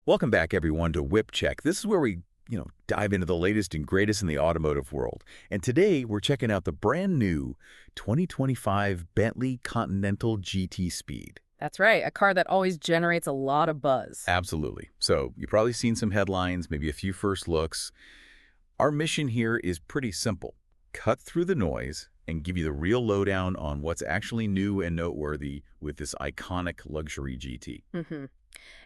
Welcome back, everyone, to Whip Check. This is where we, dive into the latest and greatest in the automotive world. And today, we're checking out the brand new 2025 Bentley Continental GT Speed. That's right, a car that always generates a lot of buzz. Absolutely. So you've probably seen some headlines, maybe a few first looks. Our mission here is pretty simple. Cut through the noise and give you the real lowdown on what's actually new and noteworthy with this iconic luxury GT.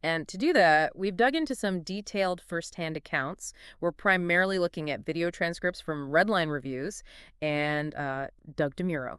And to do that, we've dug into some detailed first-hand accounts. We're primarily looking at video transcripts from Redline reviews and Doug Demuro.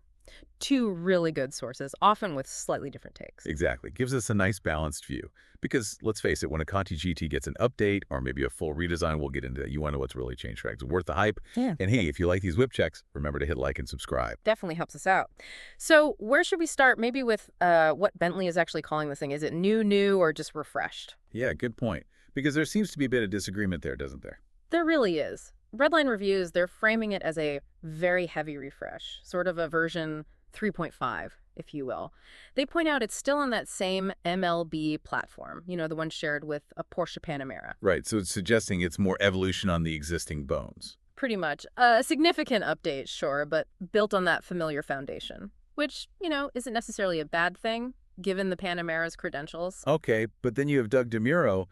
Two really good sources, often with slightly different takes. Exactly. Gives us a nice balanced view. Because, let's face it, when a Conti GT gets an update or maybe a full redesign, we'll get into that. You want to know what's really changed, right? It's worth the hype. Yeah. And hey, if you like these whip checks, remember to hit like and subscribe. Definitely helps us out. So where should we start? Maybe with what Bentley is actually calling this thing. Is it new, or just refreshed? Yeah, good point. Because there seems to be a bit of disagreement there, doesn't there? There really is. Redline reviews, they're framing it as a very heavy refresh, sort of a version 3.5, if you will. They point out it's still on that same MLB platform, the one shared with a Porsche Panamera. Right, so it's suggesting it's more evolution on the existing bones. Pretty much. A significant update, sure, but built on that familiar foundation, which, isn't necessarily a bad thing, given the Panamera's credentials. Okay, but then you have Doug Demuro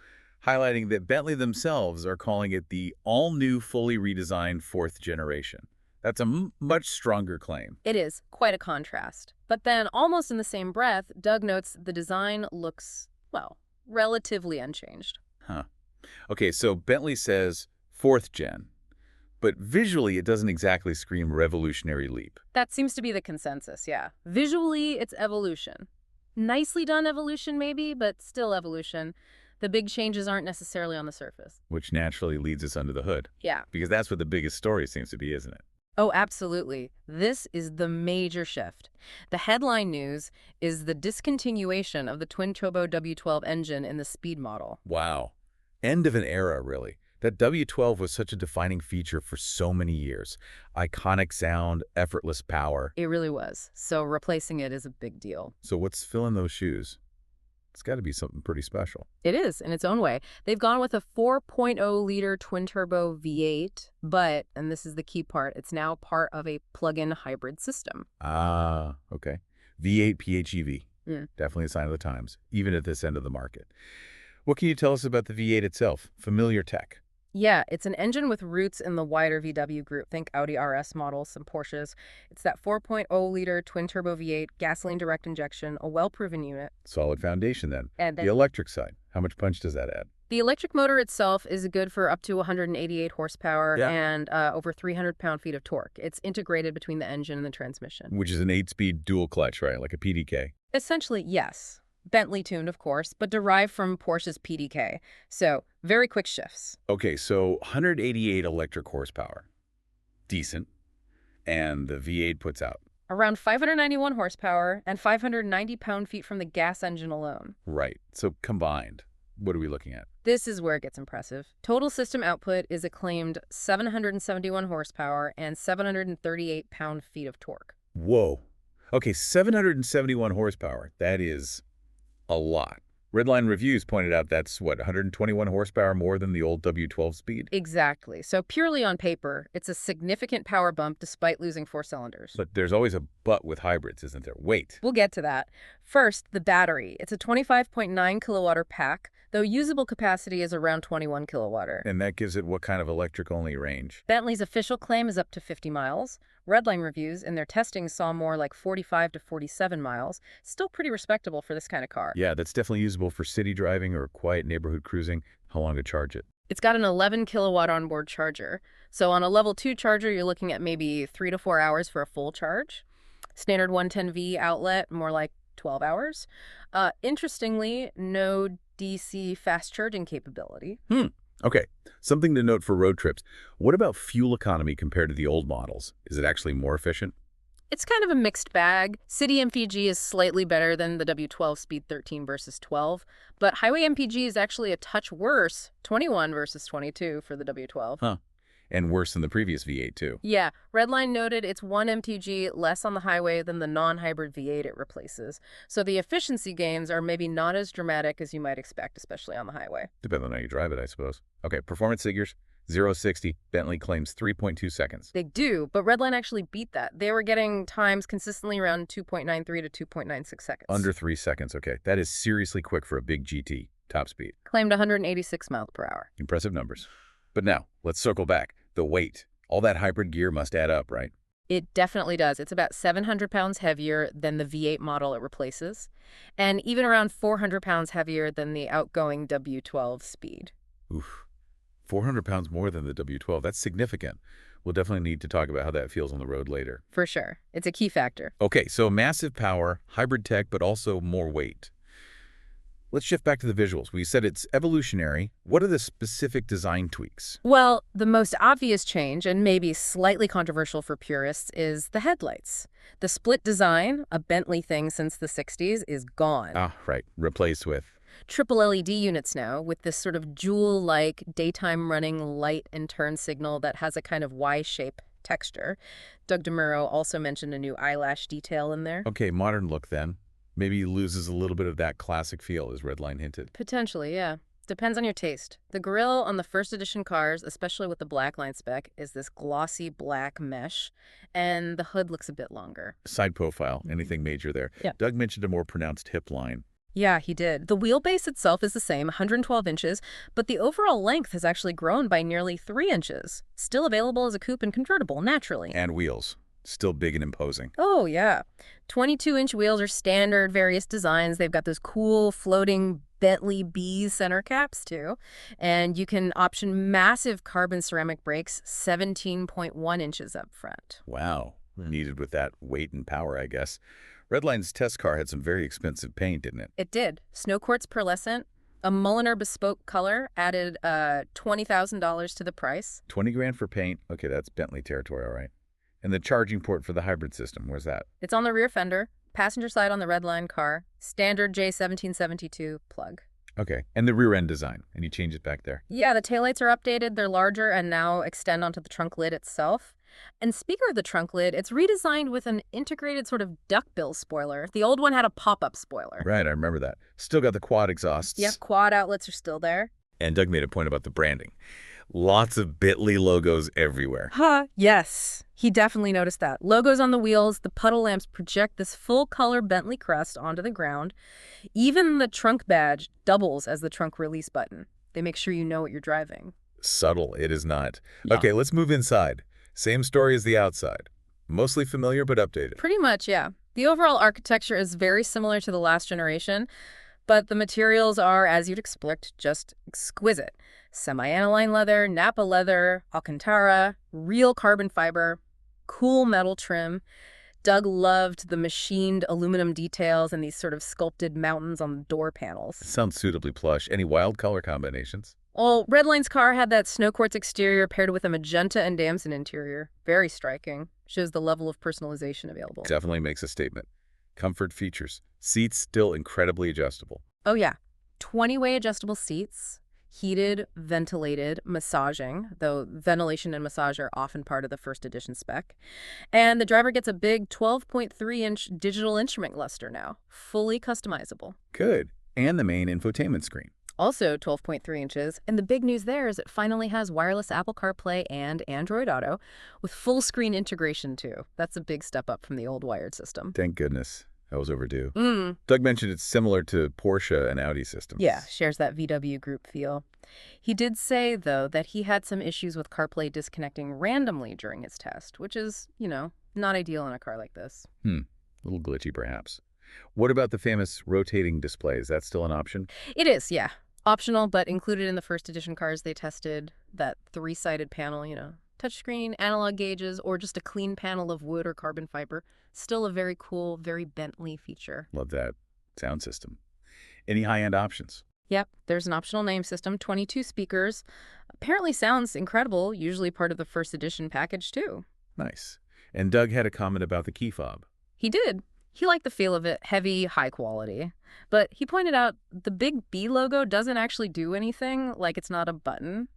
highlighting that Bentley themselves are calling it the all-new, fully redesigned fourth generation. That's a much stronger claim. It is quite a contrast. But then, almost in the same breath, Doug notes the design looks, well, relatively unchanged. Huh. Okay, so Bentley says fourth gen, but visually it doesn't exactly scream revolutionary leap. That seems to be the consensus, yeah. Visually, it's evolution. Nicely done evolution, maybe, but still evolution. The big changes aren't necessarily on the surface. Which naturally leads us under the hood. Yeah. Because that's what the biggest story seems to be, isn't it? Oh, absolutely. This is the major shift. The headline news is the discontinuation of the twin-turbo W12 engine in the Speed model. Wow. End of an era, really. That W12 was such a defining feature for so many years. Iconic sound, effortless power. It really was. So replacing it is a big deal. So what's filling those shoes? It's got to be something pretty special. It is, in its own way. They've gone with a 4.0-liter twin-turbo V8, but, and this is the key part, it's now part of a plug-in hybrid system. Ah, okay. V8 PHEV. Definitely a sign of the times, even at this end of the market. What can you tell us about the V8 itself? Familiar tech. Yeah, it's an engine with roots in the wider VW group. Think Audi RS models, some Porsches. It's that 4.0-liter twin-turbo V8, gasoline direct injection, a well-proven unit. Solid foundation, then. And the electric side, how much punch does that add? The electric motor itself is good for up to 188 horsepower and over 300 pound-feet of torque. It's integrated between the engine and the transmission. Which is an 8-speed dual clutch, right? Like a PDK. Essentially, yes. Bentley tuned, of course, but derived from Porsche's PDK. So, very quick shifts. Okay, so 188 electric horsepower. Decent. And the V8 puts out? Around 591 horsepower and 590 pound-feet from the gas engine alone. Right. So combined, what are we looking at? This is where it gets impressive. Total system output is a claimed 771 horsepower and 738 pound-feet of torque. Whoa. Okay, 771 horsepower. That is a lot. Redline reviews pointed out that's, 121 horsepower more than the old W12 Speed? Exactly. So purely on paper, it's a significant power bump despite losing 4 cylinders. But there's always a but with hybrids, isn't there? Wait. We'll get to that. First, the battery. It's a 25.9 kilowatt pack, though usable capacity is around 21 kilowatt. And that gives it what kind of electric-only range? Bentley's official claim is up to 50 miles. Redline reviews in their testing saw more like 45 to 47 miles. Still pretty respectable for this kind of car. Yeah, that's definitely usable for city driving or quiet neighborhood cruising. How long to charge it? It's got an 11 kilowatt onboard charger. So on a level 2 charger, you're looking at maybe 3 to 4 hours for a full charge. Standard 110V outlet, more like 12 hours. Interestingly, no DC fast charging capability. Okay, something to note for road trips. What about fuel economy compared to the old models? Is it actually more efficient? It's kind of a mixed bag. City MPG is slightly better than the W12 Speed 13 versus 12, but highway MPG is actually a touch worse, 21 versus 22 for the W12. Huh. And worse than the previous V8, too. Yeah, Redline noted it's 1 MTG less on the highway than the non-hybrid V8 it replaces. So the efficiency gains are maybe not as dramatic as you might expect, especially on the highway. Depends on how you drive it, I suppose. Okay, performance figures, 0-60. Bentley claims 3.2 seconds. They do, but Redline actually beat that. They were getting times consistently around 2.93 to 2.96 seconds. Under 3 seconds, okay. That is seriously quick for a big GT. Top speed. Claimed 186 miles per hour. Impressive numbers. But now, let's circle back. The weight. All that hybrid gear must add up, right? It definitely does. It's about 700 pounds heavier than the V8 model it replaces, and even around 400 pounds heavier than the outgoing W12 Speed. Oof. 400 pounds more than the W12. That's significant. We'll definitely need to talk about how that feels on the road later. For sure. It's a key factor. Okay, so massive power, hybrid tech, but also more weight. Let's shift back to the visuals. We said it's evolutionary. What are the specific design tweaks? Well, the most obvious change, and maybe slightly controversial for purists, is the headlights. The split design, a Bentley thing since the 60s, is gone. Ah, right. Replaced with. Triple LED units now, with this sort of jewel-like daytime running light and turn signal that has a kind of Y-shape texture. Doug Demuro also mentioned a new eyelash detail in there. Okay, modern look then. Maybe loses a little bit of that classic feel, as Redline hinted. Potentially, yeah. Depends on your taste. The grille on the first edition cars, especially with the black line spec, is this glossy black mesh, and the hood looks a bit longer. Side profile, anything major there? Yeah. Doug mentioned a more pronounced hip line. Yeah, he did. The wheelbase itself is the same, 112 inches, but the overall length has actually grown by nearly 3 inches. Still available as a coupe and convertible, naturally. And wheels. Still big and imposing. Oh, yeah. 22-inch wheels are standard, various designs. They've got those cool floating Bentley B's center caps, too. And you can option massive carbon ceramic brakes, 17.1 inches up front. Wow. Needed with that weight and power, I guess. Redline's test car had some very expensive paint, didn't it? It did. Snow quartz pearlescent, a Mulliner bespoke color added $20,000 to the price. 20 grand for paint. Okay, that's Bentley territory, all right. And the charging port for the hybrid system, where's that? It's on the rear fender, passenger side on the Redline car, standard J1772 plug. Okay, and the rear end design. Any changes back there? Yeah, the taillights are updated. They're larger and now extend onto the trunk lid itself. And speaking of the trunk lid, it's redesigned with an integrated sort of duckbill spoiler. The old one had a pop-up spoiler. Right, I remember that. Still got the quad exhausts. Yep, quad outlets are still there. And Doug made a point about the branding. Lots of Bentley logos everywhere. Yes. He definitely noticed that. Logos on the wheels, the puddle lamps project this full-color Bentley crest onto the ground. Even the trunk badge doubles as the trunk release button. They make sure you know what you're driving. Subtle, it is not. Yeah. Okay, let's move inside. Same story as the outside. Mostly familiar but updated. Pretty much, yeah. The overall architecture is very similar to the last generation, but the materials are, as you'd expect, just exquisite. Semi-aniline leather, Napa leather, Alcantara, real carbon fiber, cool metal trim. Doug loved the machined aluminum details and these sort of sculpted mountains on the door panels. Sounds suitably plush. Any wild color combinations? Well, Redline's car had that snow quartz exterior paired with a magenta and damson interior. Very striking. Shows the level of personalization available. Definitely makes a statement. Comfort features. Seats still incredibly adjustable. Oh, yeah. 20-way adjustable seats. Heated, ventilated, massaging, though ventilation and massage are often part of the first edition spec. And the driver gets a big 12.3-inch digital instrument cluster now, fully customizable. Good. And the main infotainment screen. Also 12.3 inches, and the big news there is it finally has wireless Apple CarPlay and Android Auto, with full screen integration too. That's a big step up from the old wired system. Thank goodness. That was overdue. Doug mentioned it's similar to Porsche and Audi systems. Yeah, shares that VW group feel. He did say, though, that he had some issues with CarPlay disconnecting randomly during his test, which is, not ideal in a car like this. A little glitchy, perhaps. What about the famous rotating display? Is that still an option? It is, yeah. Optional, but included in the first edition cars they tested. That 3-sided panel, touchscreen, analog gauges, or just a clean panel of wood or carbon fiber. Still a very cool, very Bentley feature. Love that sound system. Any high-end options? Yep, there's an optional name system, 22 speakers. Apparently sounds incredible, usually part of the first edition package too. Nice. And Doug had a comment about the key fob. He did. He liked the feel of it, heavy, high quality. But he pointed out the big B logo doesn't actually do anything, like it's not a button.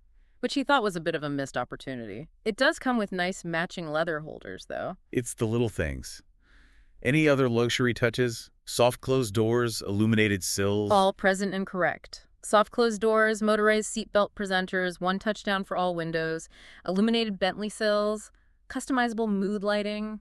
which he thought was a bit of a missed opportunity. It does come with nice matching leather holders, though. It's the little things. Any other luxury touches? Soft closed doors, illuminated sills? All present and correct. Soft closed doors, motorized seatbelt presenters, one touchdown for all windows, illuminated Bentley sills, customizable mood lighting.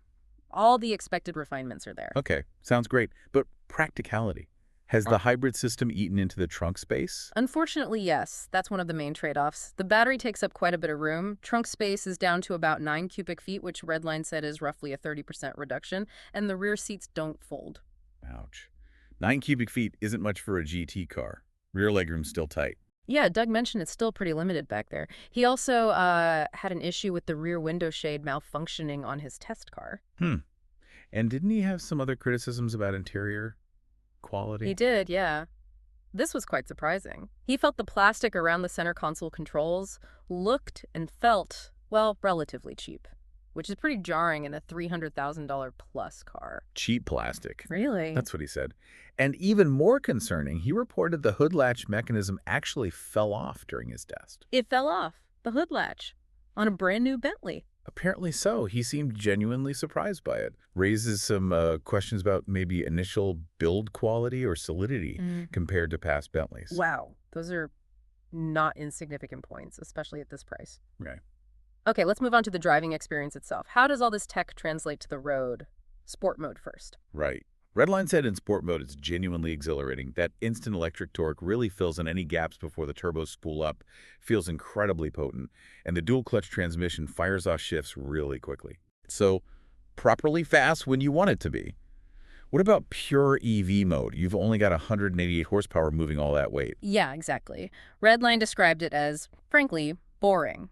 All the expected refinements are there. Okay, sounds great. But practicality. Has the hybrid system eaten into the trunk space? Unfortunately, yes. That's one of the main trade-offs. The battery takes up quite a bit of room. Trunk space is down to about 9 cubic feet, which Redline said is roughly a 30% reduction, and the rear seats don't fold. Ouch. 9 cubic feet isn't much for a GT car. Rear legroom's still tight. Yeah, Doug mentioned it's still pretty limited back there. He also had an issue with the rear window shade malfunctioning on his test car. And didn't he have some other criticisms about interior He quality? did, yeah. This was quite surprising. He felt the plastic around the center console controls looked and felt, well, relatively cheap, which is pretty jarring in a $300,000 plus car. Cheap plastic. Really? That's what he said. And even more concerning, he reported the hood latch mechanism actually fell off during his test. It fell off, the hood latch, on a brand new Bentley. Apparently so. He seemed genuinely surprised by it. Raises some questions about maybe initial build quality or solidity compared to past Bentleys. Wow, those are not insignificant points, especially at this price. Right. Okay, let's move on to the driving experience itself. How does all this tech translate to the road? Sport mode first. Right. Redline said in sport mode it's genuinely exhilarating. That instant electric torque really fills in any gaps before the turbos spool up, feels incredibly potent, and the dual-clutch transmission fires off shifts really quickly. So, properly fast when you want it to be. What about pure EV mode? You've only got 188 horsepower moving all that weight. Yeah, exactly. Redline described it as, frankly, boring.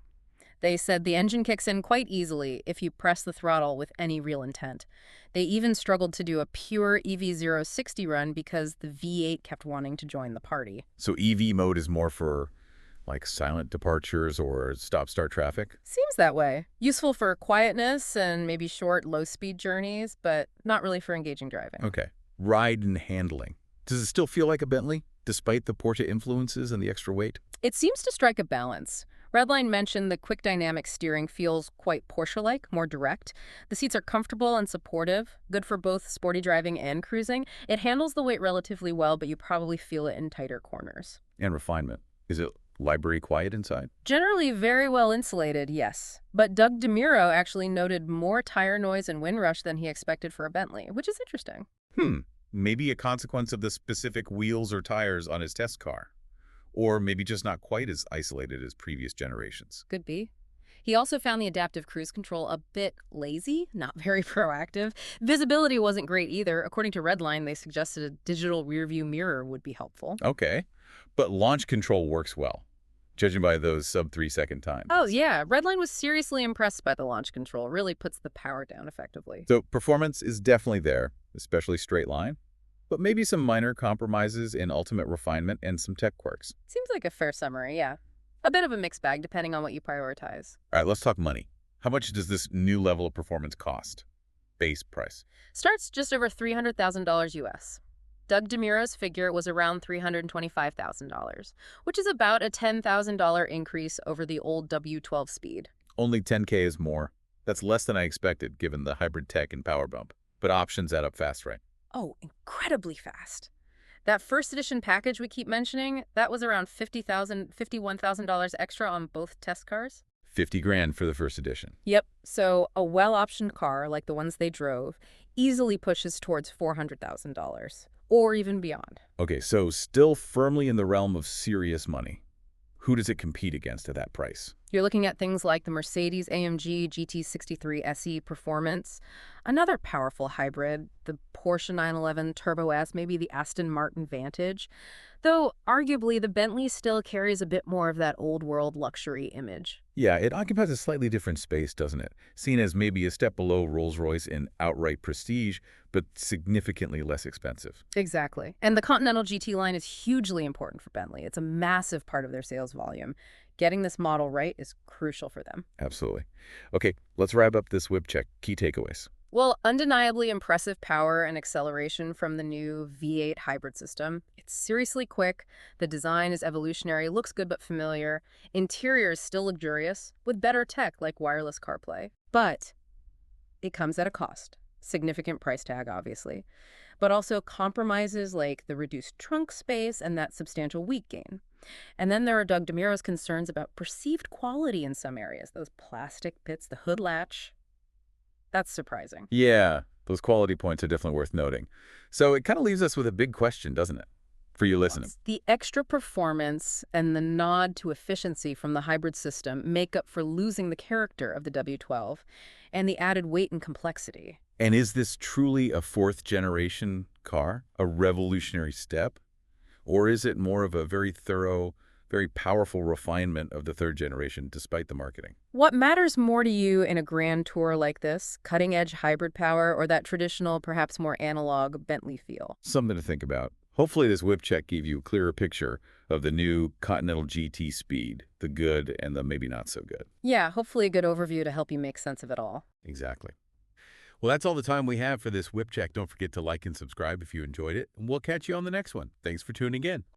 They said the engine kicks in quite easily if you press the throttle with any real intent. They even struggled to do a pure EV060 run because the V8 kept wanting to join the party. So EV mode is more for, like, silent departures or stop-start traffic? Seems that way. Useful for quietness and maybe short, low-speed journeys, but not really for engaging driving. Okay. Ride and handling. Does it still feel like a Bentley, despite the Porsche influences and the extra weight? It seems to strike a balance. Redline mentioned the quick dynamic steering feels quite Porsche-like, more direct. The seats are comfortable and supportive, good for both sporty driving and cruising. It handles the weight relatively well, but you probably feel it in tighter corners. And refinement. Is it library quiet inside? Generally very well insulated, yes. But Doug Demuro actually noted more tire noise and wind rush than he expected for a Bentley, which is interesting. Maybe a consequence of the specific wheels or tires on his test car. Or maybe just not quite as isolated as previous generations. Could be. He also found the adaptive cruise control a bit lazy, not very proactive. Visibility wasn't great either. According to Redline, they suggested a digital rearview mirror would be helpful. Okay. But launch control works well, judging by those sub-3-second times. Oh, yeah. Redline was seriously impressed by the launch control. Really puts the power down effectively. So performance is definitely there, especially straight line. But maybe some minor compromises in ultimate refinement and some tech quirks. Seems like a fair summary, yeah. A bit of a mixed bag depending on what you prioritize. All right, let's talk money. How much does this new level of performance cost? Base price. Starts just over $300,000 US. Doug Demuro's figure was around $325,000, which is about a $10,000 increase over the old W12 Speed. Only 10K is more. That's less than I expected given the hybrid tech and power bump. But options add up fast, right? Oh, incredibly fast. That first edition package we keep mentioning, that was around $51,000 extra on both test cars. 50 grand for the first edition. Yep, so a well-optioned car like the ones they drove easily pushes towards $400,000 or even beyond. Okay, so still firmly in the realm of serious money. Who does it compete against at that price? You're looking at things like the Mercedes-AMG GT63 SE Performance, another powerful hybrid, the Porsche 911 Turbo S, maybe the Aston Martin Vantage, though arguably the Bentley still carries a bit more of that old-world luxury image. Yeah, it occupies a slightly different space, doesn't it? Seen as maybe a step below Rolls-Royce in outright prestige, but significantly less expensive. Exactly. And the Continental GT line is hugely important for Bentley. It's a massive part of their sales volume. Getting this model right is crucial for them. Absolutely. Okay, let's wrap up this whip check. Key takeaways. Well, undeniably impressive power and acceleration from the new V8 hybrid system. It's seriously quick, the design is evolutionary, looks good but familiar, interior is still luxurious, with better tech like wireless CarPlay. But it comes at a cost. Significant price tag, obviously, but also compromises like the reduced trunk space and that substantial weight gain. And then there are Doug Demuro's concerns about perceived quality in some areas, those plastic bits, the hood latch. That's surprising. Yeah, those quality points are definitely worth noting. So it kind of leaves us with a big question, doesn't it? For you listening. Yes. The extra performance and the nod to efficiency from the hybrid system make up for losing the character of the W12 and the added weight and complexity. And is this truly a fourth-generation car? A revolutionary step? Or is it more of a very thorough, very powerful refinement of the third generation, despite the marketing? What matters more to you in a grand tour like this? Cutting-edge hybrid power or that traditional, perhaps more analog Bentley feel? Something to think about. Hopefully this whip check gave you a clearer picture of the new Continental GT speed, the good and the maybe not so good. Yeah, hopefully a good overview to help you make sense of it all. Exactly. Well, that's all the time we have for this whip check. Don't forget to like and subscribe if you enjoyed it, and we'll catch you on the next one. Thanks for tuning in.